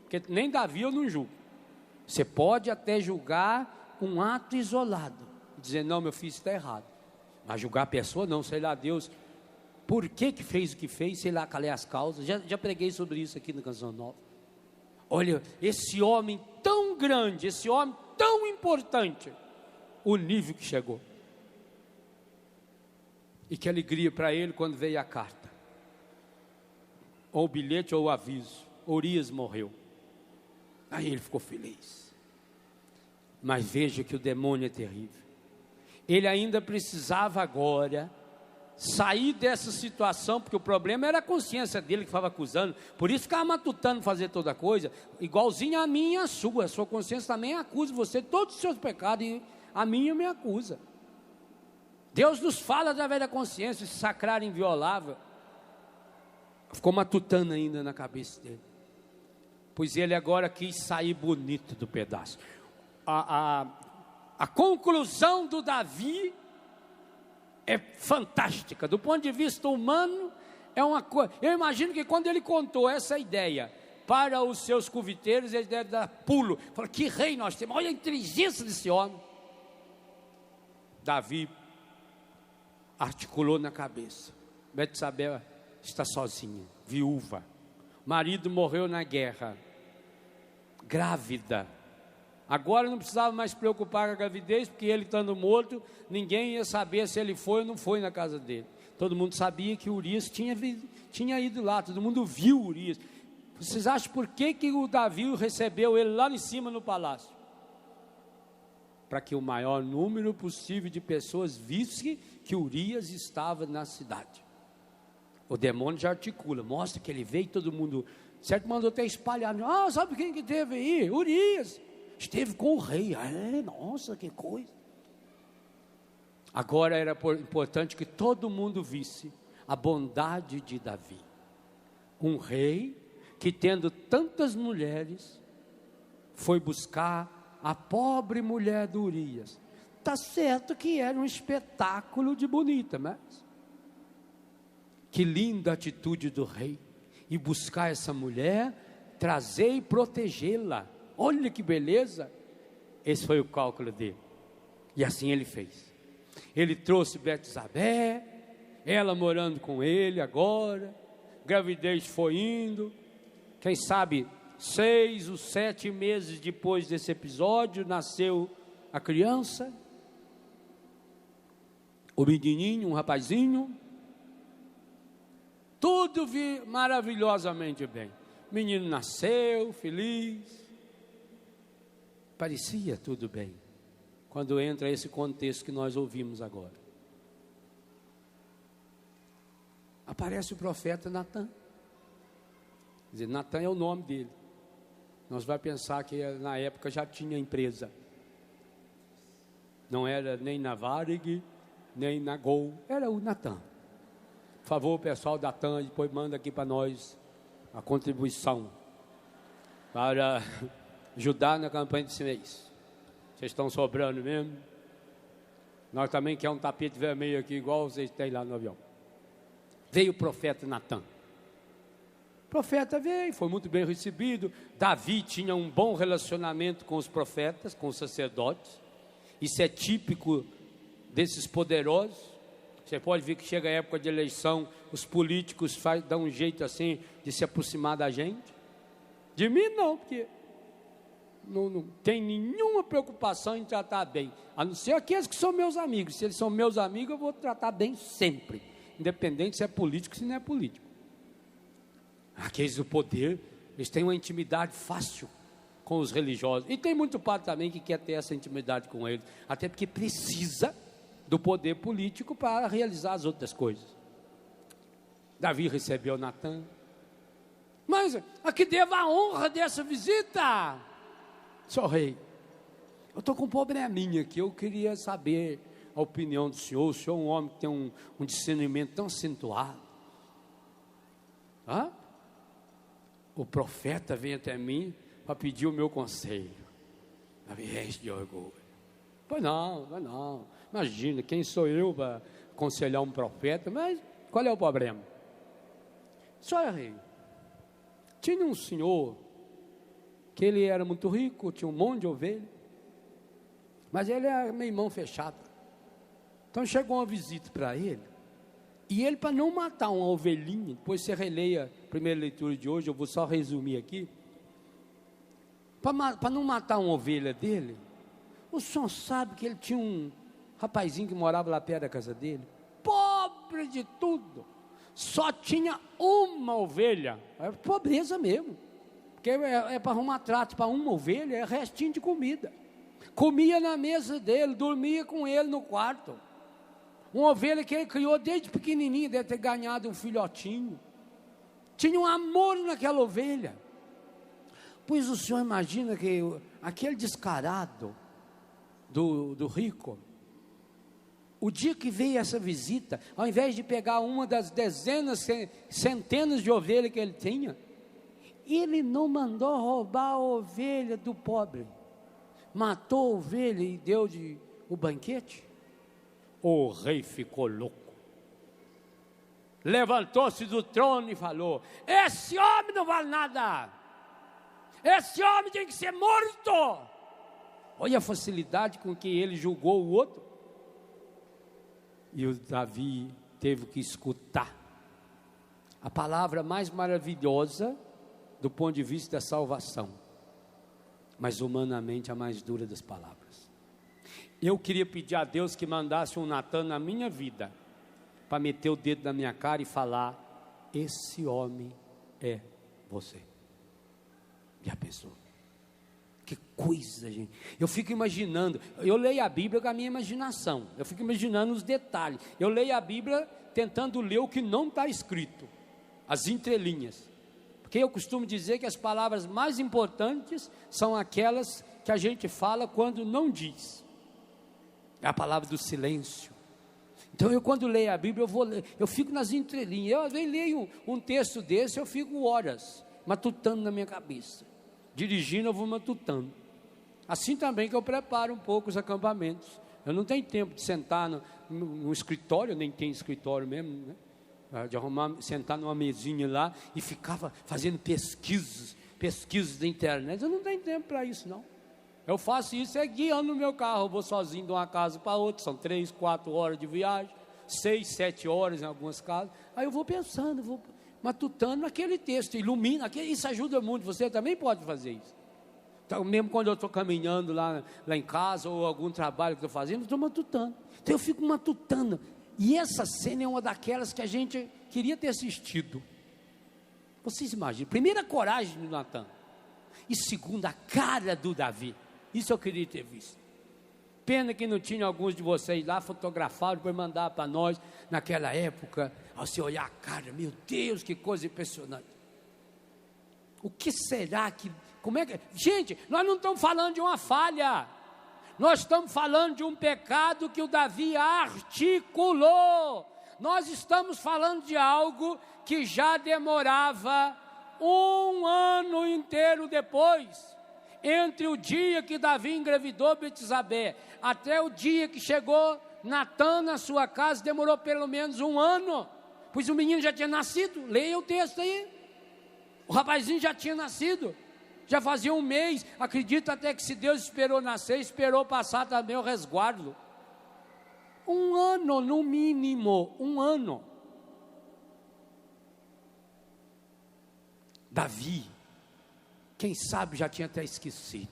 porque nem Davi eu não julgo. Você pode até julgar um ato isolado, dizer, não, meu filho, isso está errado. Mas julgar a pessoa, não, sei lá, Deus, por que fez o que fez, sei lá, qual é as causas. Já preguei sobre isso aqui na Canção Nova. Olha, esse homem tão grande, esse homem tão importante, o nível que chegou. E que alegria para ele quando veio a carta, ou o bilhete ou o aviso: Urias morreu. Aí ele ficou feliz. Mas veja que o demônio é terrível. Ele ainda precisava agora sair dessa situação, porque o problema era a consciência dele que estava acusando. Por isso ficava matutando fazer toda coisa, igualzinho a minha e a sua. A sua consciência também acusa você de todos os seus pecados, e a minha me acusa. Deus nos fala através da consciência, esse sacrário inviolável. Ficou matutando ainda na cabeça dele. Pois ele agora quis sair bonito do pedaço. A conclusão do Davi é fantástica. Do ponto de vista humano, é uma coisa. Eu imagino que quando ele contou essa ideia para os seus coviteiros, eles devem dar pulo. Falaram, que rei nós temos, olha a inteligência desse homem. Davi articulou na cabeça: Betsabé está sozinha, viúva, marido morreu na guerra, grávida. Agora não precisava mais se preocupar com a gravidez, porque ele estando morto, ninguém ia saber se ele foi ou não foi na casa dele. Todo mundo sabia que Urias tinha ido lá, todo mundo viu Urias. Vocês acham por que o Davi recebeu ele lá em cima no palácio? Para que o maior número possível de pessoas visse que Urias estava na cidade. O demônio já articula, mostra que ele veio e todo mundo, certo, mandou até espalhar. Sabe quem que teve aí? Urias. Esteve com o rei. Nossa, que coisa. Agora era importante que todo mundo visse a bondade de Davi. Um rei que, tendo tantas mulheres, foi buscar a pobre mulher de Urias. Está certo que era um espetáculo de bonita, mas que linda atitude do rei, e buscar essa mulher, trazer e protegê-la. Olha que beleza. Esse foi o cálculo dele, e assim ele fez. Ele trouxe Betsabé, ela morando com ele agora, gravidez foi indo, quem sabe 6 ou 7 meses depois desse episódio, nasceu a criança, o menininho, um rapazinho, tudo maravilhosamente bem. O menino nasceu, feliz, parecia tudo bem, quando entra esse contexto que nós ouvimos agora. Aparece o profeta Natã. Quer dizer, Natã é o nome dele. Nós vamos pensar que na época já tinha empresa. Não era nem na Varig, nem na Gol, era o Natã. Por favor, pessoal da TAM, depois manda aqui para nós a contribuição para ajudar na campanha desse mês. Vocês estão sobrando mesmo. Nós também queremos um tapete vermelho aqui, igual vocês têm lá no avião. Veio o profeta Natan. O profeta veio, foi muito bem recebido. Davi tinha um bom relacionamento com os profetas, com os sacerdotes. Isso é típico desses poderosos. Você pode ver que chega a época de eleição, os políticos dão um jeito assim de se aproximar da gente. De mim não, porque não tem nenhuma preocupação em tratar bem, a não ser aqueles que são meus amigos. Se eles são meus amigos, eu vou tratar bem sempre, independente se é político ou se não é político. Aqueles do poder, eles têm uma intimidade fácil com os religiosos, e tem muito padre também que quer ter essa intimidade com eles, até porque precisa do poder político para realizar as outras coisas. Davi recebeu Natan, mas a que devo a honra dessa visita? Senhor rei, eu estou com um probleminha aqui, eu queria saber a opinião do senhor. O senhor é um homem que tem um discernimento tão acentuado. O profeta vem até mim para pedir o meu conselho. Davi enche de orgulho. Pois não, imagina, quem sou eu para aconselhar um profeta? Mas qual é o problema? Senhor rei, tinha um senhor que ele era muito rico, tinha um monte de ovelha, mas ele era meio mão fechada. Então chegou uma visita para ele, e ele, para não matar uma ovelhinha, depois você releia a primeira leitura de hoje, eu vou só resumir aqui, para não matar uma ovelha dele, o senhor sabe que ele tinha um rapazinho que morava lá perto da casa dele, pobre de tudo, só tinha uma ovelha, é pobreza mesmo, porque é para arrumar trato para uma ovelha, é restinho de comida. Comia na mesa dele, dormia com ele no quarto. Uma ovelha que ele criou desde pequenininho, deve ter ganhado um filhotinho. Tinha um amor naquela ovelha. Pois o senhor imagina que aquele descarado do rico, o dia que veio essa visita, ao invés de pegar uma das dezenas, centenas de ovelhas que ele tinha, ele não mandou roubar a ovelha do pobre, matou a ovelha e deu o banquete. O rei ficou louco, levantou-se do trono e falou: esse homem não vale nada, esse homem tem que ser morto. Olha a facilidade com que ele julgou o outro. E o Davi teve que escutar a palavra mais maravilhosa do ponto de vista da salvação, mas humanamente a mais dura das palavras. Eu queria pedir a Deus que mandasse um Natan na minha vida, para meter o dedo na minha cara e falar: esse homem é você. E a pessoa, que coisa, gente. Eu fico imaginando, eu leio a Bíblia com a minha imaginação, eu fico imaginando os detalhes. Eu leio a Bíblia tentando ler o que não está escrito, as entrelinhas, porque eu costumo dizer que as palavras mais importantes são aquelas que a gente fala quando não diz. É a palavra do silêncio. Então eu, quando leio a Bíblia, eu fico nas entrelinhas. Eu às vezes leio um texto desse, eu fico horas matutando na minha cabeça. Dirigindo, eu vou matutando. Assim também que eu preparo um pouco os acampamentos. Eu não tenho tempo de sentar no escritório, nem tem escritório mesmo, né? De arrumar, sentar numa mesinha lá e ficava fazendo pesquisas da internet. Eu não tenho tempo para isso, não. Eu faço isso guiando no meu carro. Eu vou sozinho de uma casa para outra, são 3, 4 horas de viagem, 6, 7 horas em algumas casas. Aí eu vou pensando, vou matutando naquele texto, ilumina, isso ajuda muito. Você também pode fazer isso. Então, mesmo quando eu estou caminhando lá em casa, ou algum trabalho que estou fazendo, eu estou matutando. Então eu fico matutando. E essa cena é uma daquelas que a gente queria ter assistido. Vocês imaginam, primeira, a coragem do Natan, e segunda, a cara do Davi. Isso eu queria ter visto. Pena que não tinha alguns de vocês lá fotografaram para mandar para nós naquela época. Ao você olhar a cara, meu Deus, que coisa impressionante. O que será que... Gente, nós não estamos falando de uma falha. Nós estamos falando de um pecado que o Davi articulou. nós estamos falando de algo que já demorava um ano inteiro depois, entre o dia que Davi engravidou Betsabé, até o dia que chegou Natã na sua casa, demorou pelo menos um ano, pois o menino já tinha nascido. Leia o texto aí, o rapazinho já tinha nascido, já fazia um mês. Acredito até que se Deus esperou nascer, esperou passar também o resguardo. Um ano no mínimo, um ano. Davi, quem sabe já tinha até esquecido.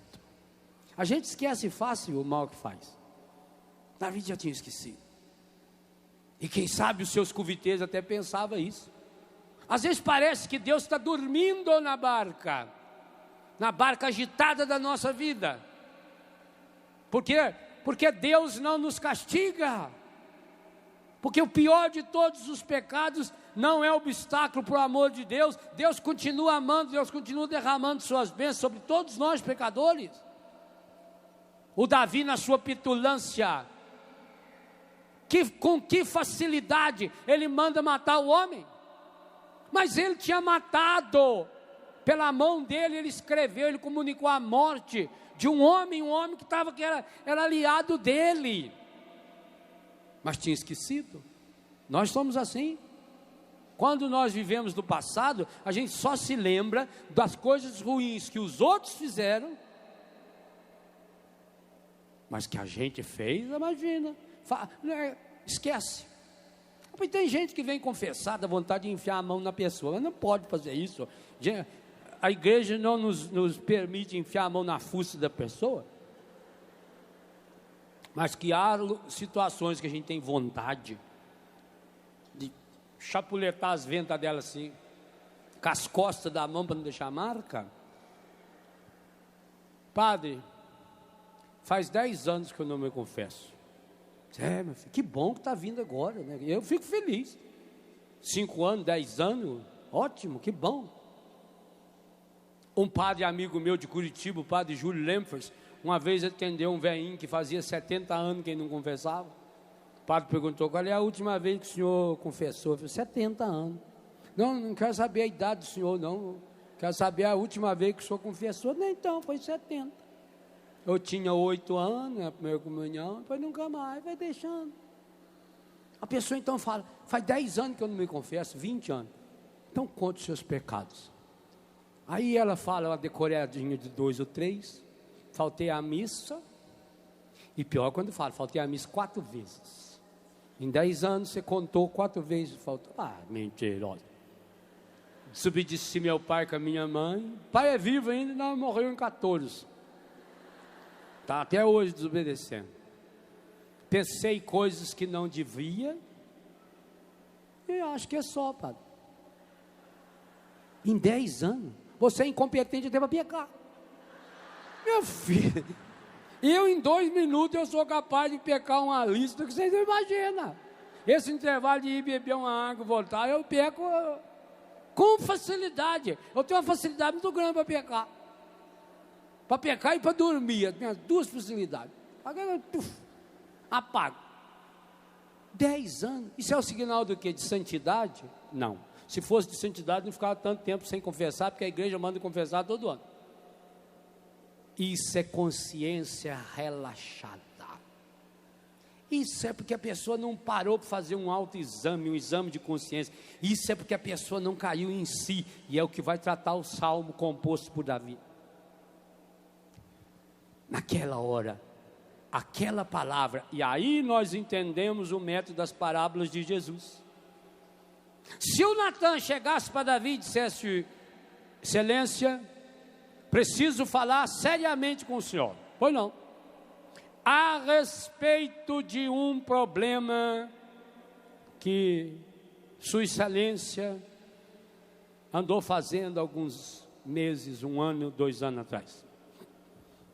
A gente esquece fácil o mal que faz. Davi já tinha esquecido. E quem sabe os seus conviteiros até pensavam isso. Às vezes parece que Deus está dormindo na barca agitada da nossa vida. Por quê? Porque Deus não nos castiga. Porque o pior de todos os pecados não é obstáculo para o amor de Deus. Deus continua amando, Deus continua derramando suas bênçãos sobre todos nós pecadores. O Davi, na sua petulância, com que facilidade ele manda matar o homem. Mas ele tinha matado, pela mão dele ele escreveu, ele comunicou a morte de um homem que era aliado dele, mas tinha esquecido. Nós somos assim. Quando nós vivemos do passado, a gente só se lembra das coisas ruins que os outros fizeram, mas que a gente fez, imagina, esquece. Tem gente que vem confessar, dá vontade de enfiar a mão na pessoa, não pode fazer isso. A igreja não nos permite enfiar a mão na fuça da pessoa, mas que há situações que a gente tem vontade de chapuletar as ventas dela assim, com as costas da mão para não deixar marca. Padre, faz 10 anos que eu não me confesso. Meu filho, que bom que está vindo agora, né? Eu fico feliz. 5 anos, 10 anos, ótimo, que bom. Um padre amigo meu de Curitiba, o padre Júlio Lemfers, uma vez atendeu um velhinho que fazia 70 anos que ele não confessava. O padre perguntou: qual é a última vez que o senhor confessou? Eu falei: 70 anos. Não quero saber a idade do senhor, não. Quero saber a última vez que o senhor confessou. Nem então, foi 70. Eu tinha 8 anos, a primeira comunhão, depois nunca mais, vai deixando. A pessoa então fala: faz 10 anos que eu não me confesso, 20 anos. Então conte os seus pecados. Aí ela fala uma decoradinha de 2 ou 3, faltei à missa, e pior quando fala, faltei à missa 4 vezes. Em 10 anos você contou 4 vezes, faltou. Mentirosa. Desobedeci meu pai com a minha mãe, pai é vivo ainda, não, morreu em 14. Está até hoje desobedecendo. Pensei coisas que não devia, e acho que é só, padre. Em 10 anos, você é incompetente até para pecar. Meu filho, eu em 2 minutos eu sou capaz de pecar uma lista que vocês não imaginam. Esse intervalo de ir beber uma água e voltar, eu peco com facilidade. Eu tenho uma facilidade muito grande para pecar. Para pecar e para dormir, as minhas 2 facilidades. Apago. 10 anos, isso é o sinal do quê? De santidade? Não. Se fosse de santidade, não ficava tanto tempo sem confessar, porque a igreja manda confessar todo ano. Isso é consciência relaxada. Isso é porque a pessoa não parou para fazer um autoexame, um exame de consciência. Isso é porque a pessoa não caiu em si, e é o que vai tratar o salmo composto por Davi. Naquela hora, aquela palavra, e aí nós entendemos o método das parábolas de Jesus. Se o Natã chegasse para Davi e dissesse: excelência, preciso falar seriamente com o senhor. Pois não. A respeito de um problema que sua excelência andou fazendo alguns meses, 1 ano, 2 anos atrás.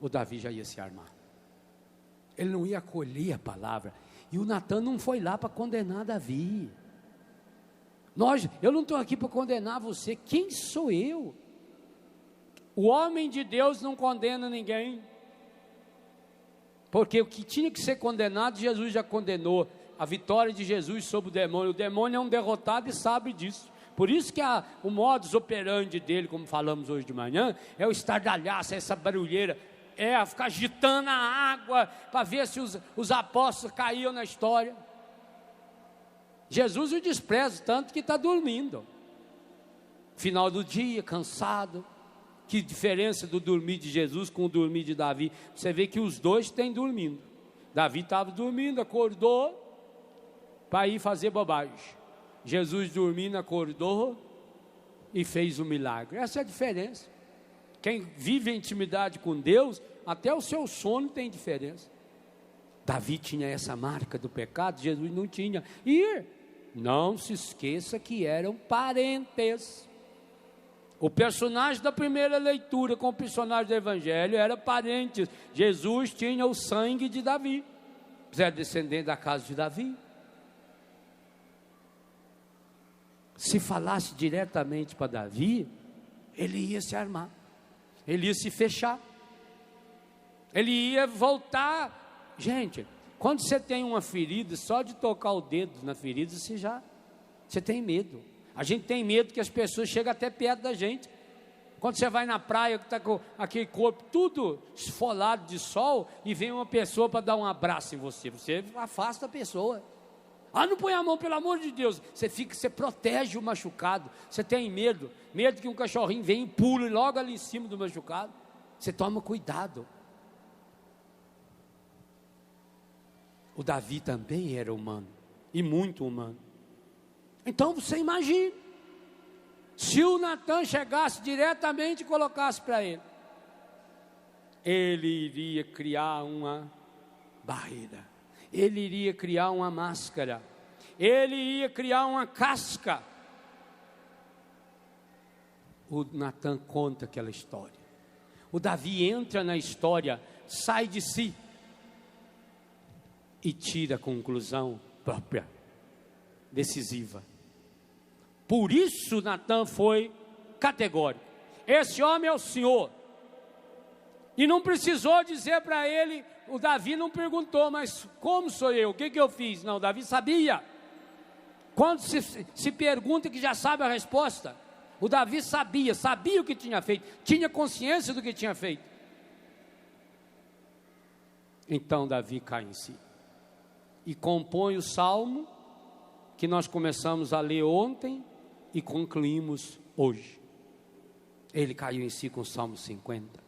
O Davi já ia se armar. Ele não ia acolher a palavra. E o Natã não foi lá para condenar Davi. Eu não estou aqui para condenar você. Quem sou eu? O homem de Deus não condena ninguém. Porque o que tinha que ser condenado, Jesus já condenou. a vitória de Jesus sobre o demônio. O demônio é um derrotado e sabe disso. Por isso que o modus operandi dele, como falamos hoje de manhã, é o estardalhaço, essa barulheira, é ficar agitando a água para ver se os apóstolos caíam na história. Jesus o despreza, tanto que está dormindo. Final do dia, cansado. Que diferença do dormir de Jesus com o dormir de Davi. Você vê que os dois têm dormindo. Davi estava dormindo, acordou para ir fazer bobagem. Jesus dormindo, acordou e fez um milagre. Essa é a diferença. Quem vive a intimidade com Deus, até o seu sono tem diferença. Davi tinha essa marca do pecado, Jesus não tinha. E não se esqueça que eram parentes. O personagem da primeira leitura com o personagem do Evangelho era parente. Jesus tinha o sangue de Davi. Era descendente da casa de Davi. Se falasse diretamente para Davi, ele ia se armar. Ele ia se fechar. Ele ia voltar. Gente, quando você tem uma ferida, só de tocar o dedo na ferida, você tem medo. A gente tem medo que as pessoas cheguem até perto da gente. Quando você vai na praia, que está com aquele corpo tudo esfolado de sol, e vem uma pessoa para dar um abraço em você, você afasta a pessoa. Não põe a mão, pelo amor de Deus. Você protege o machucado. Você tem medo que um cachorrinho venha e pule logo ali em cima do machucado. Você toma cuidado. O Davi também era humano, e muito humano. Então você imagina, se o Natan chegasse diretamente e colocasse para ele iria criar uma barreira, ele iria criar uma máscara, ele ia criar uma casca. O Natan conta aquela história. O Davi entra na história, sai de si e tira a conclusão própria, decisiva. Por isso Natan foi categórico. Esse homem é o Senhor. E não precisou dizer para ele, o Davi não perguntou, mas como sou eu? O que eu fiz? Não, o Davi sabia. Quando se pergunta que já sabe a resposta, o Davi sabia o que tinha feito, tinha consciência do que tinha feito. Então Davi cai em si e compõe o salmo que nós começamos a ler ontem e concluímos hoje. Ele caiu em si com o Salmo 50.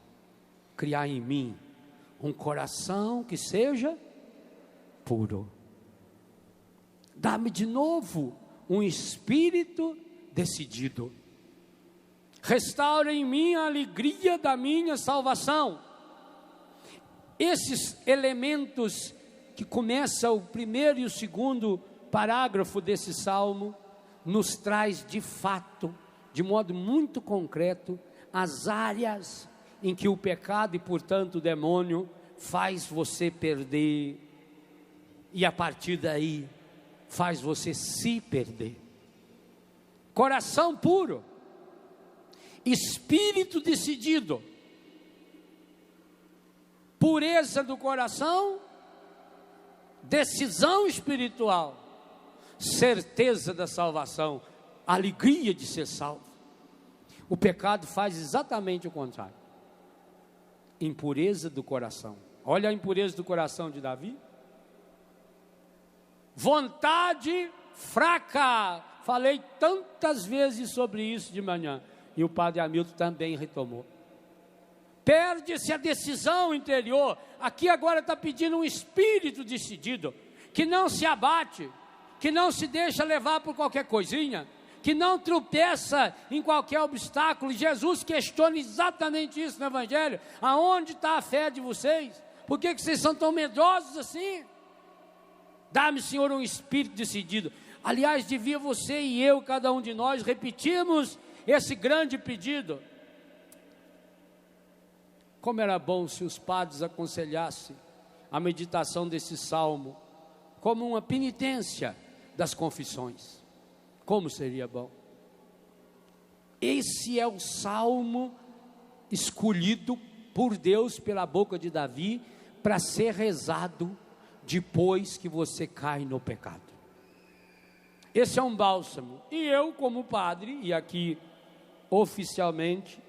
Criar em mim um coração que seja puro. Dá-me de novo um espírito decidido. Restaura em mim a alegria da minha salvação. Esses elementos que começa o primeiro e o segundo parágrafo desse salmo, nos traz de fato, de modo muito concreto, as áreas em que o pecado e portanto o demônio faz você perder, e a partir daí faz você se perder. Coração puro, espírito decidido, pureza do coração, decisão espiritual, certeza da salvação, alegria de ser salvo. O pecado faz exatamente o contrário. Impureza do coração. Olha a impureza do coração de Davi. Vontade fraca. Falei tantas vezes sobre isso de manhã, e o padre Hamilton também retomou. Perde-se a decisão interior. Aqui agora está pedindo um espírito decidido, que não se abate, que não se deixa levar por qualquer coisinha, que não tropeça em qualquer obstáculo. Jesus questiona exatamente isso no Evangelho. Aonde está a fé de vocês? Por que vocês são tão medrosos assim? Dá-me, Senhor, um espírito decidido. Aliás, devia você e eu, cada um de nós, repetirmos esse grande pedido. Como era bom se os padres aconselhassem a meditação desse salmo como uma penitência das confissões. Como seria bom. Esse é o salmo escolhido por Deus pela boca de Davi para ser rezado depois que você cai no pecado. Esse é um bálsamo. E eu, como padre, e aqui oficialmente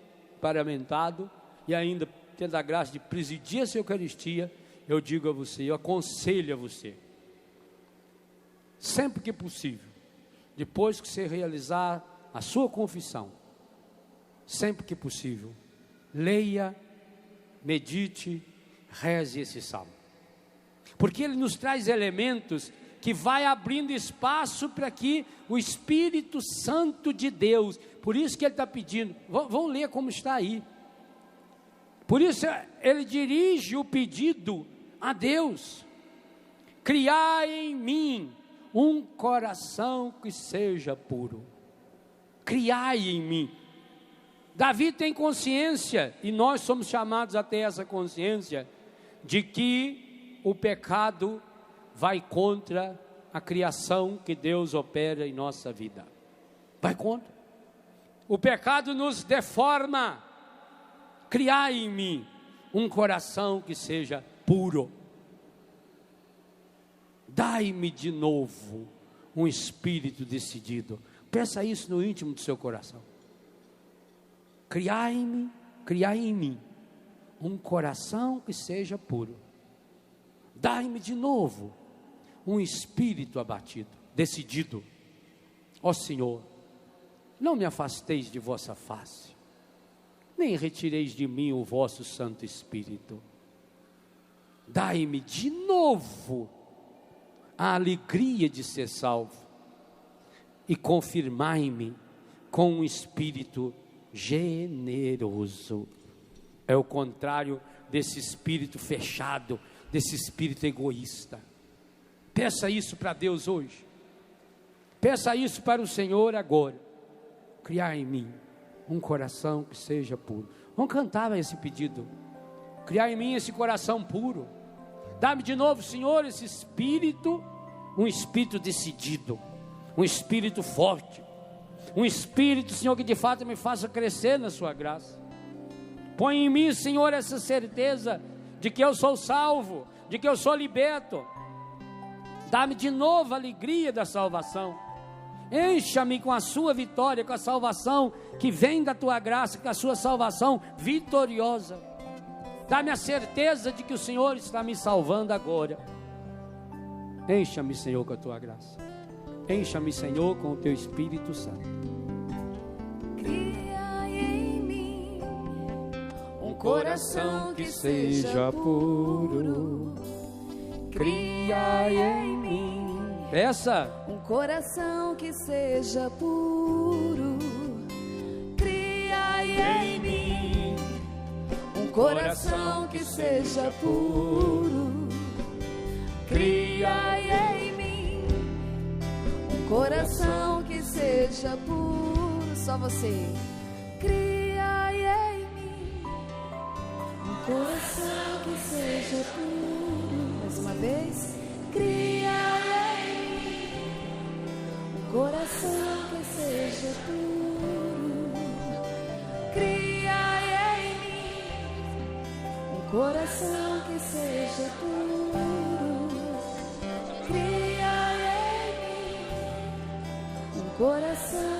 paramentado, e ainda tendo a graça de presidir essa Eucaristia, eu digo a você, eu aconselho a você, sempre que possível, depois que você realizar a sua confissão, sempre que possível, leia, medite, reze esse salmo, porque ele nos traz elementos que vai abrindo espaço para que o Espírito Santo de Deus, por isso que ele está pedindo, vão ler como está aí, por isso ele dirige o pedido a Deus: criai em mim um coração que seja puro, criai em mim. Davi tem consciência, e nós somos chamados a ter essa consciência, de que o pecado vai contra a criação que Deus opera em nossa vida, vai contra, o pecado nos deforma. Criai em mim um coração que seja puro, dai-me de novo um espírito decidido. Peça isso no íntimo do seu coração. Criai em mim um coração que seja puro, dai-me de novo um espírito abatido, decidido. Ó Senhor, não me afasteis de vossa face, nem retireis de mim o vosso Santo Espírito. Dai-me de novo a alegria de ser salvo e confirmai-me com um espírito generoso. É o contrário desse espírito fechado, desse espírito egoísta. Peça isso para Deus hoje, peça isso para o Senhor agora. Criar em mim um coração que seja puro. Vamos cantar esse pedido. Criar em mim esse coração puro. Dá-me de novo, Senhor, esse espírito, um espírito decidido, um espírito forte, um espírito, Senhor, que de fato me faça crescer na sua graça. Põe em mim, Senhor, essa certeza de que eu sou salvo, de que eu sou liberto. Dá-me de novo a alegria da salvação. Encha-me com a sua vitória, com a salvação que vem da tua graça, com a sua salvação vitoriosa. Dá-me a certeza de que o Senhor está me salvando agora. Encha-me, Senhor, com a tua graça. Encha-me, Senhor, com o teu Espírito Santo. Cria em mim um coração que seja puro. Cria em mim. Peça. Um coração que seja puro. Cria em mim um coração que seja puro. Cria em mim um coração que seja puro. Só você. Cria em mim um coração que seja puro. Mais uma vez. Cria em mim um coração que seja puro. Cria em mim um coração que seja puro. Cria em mim um coração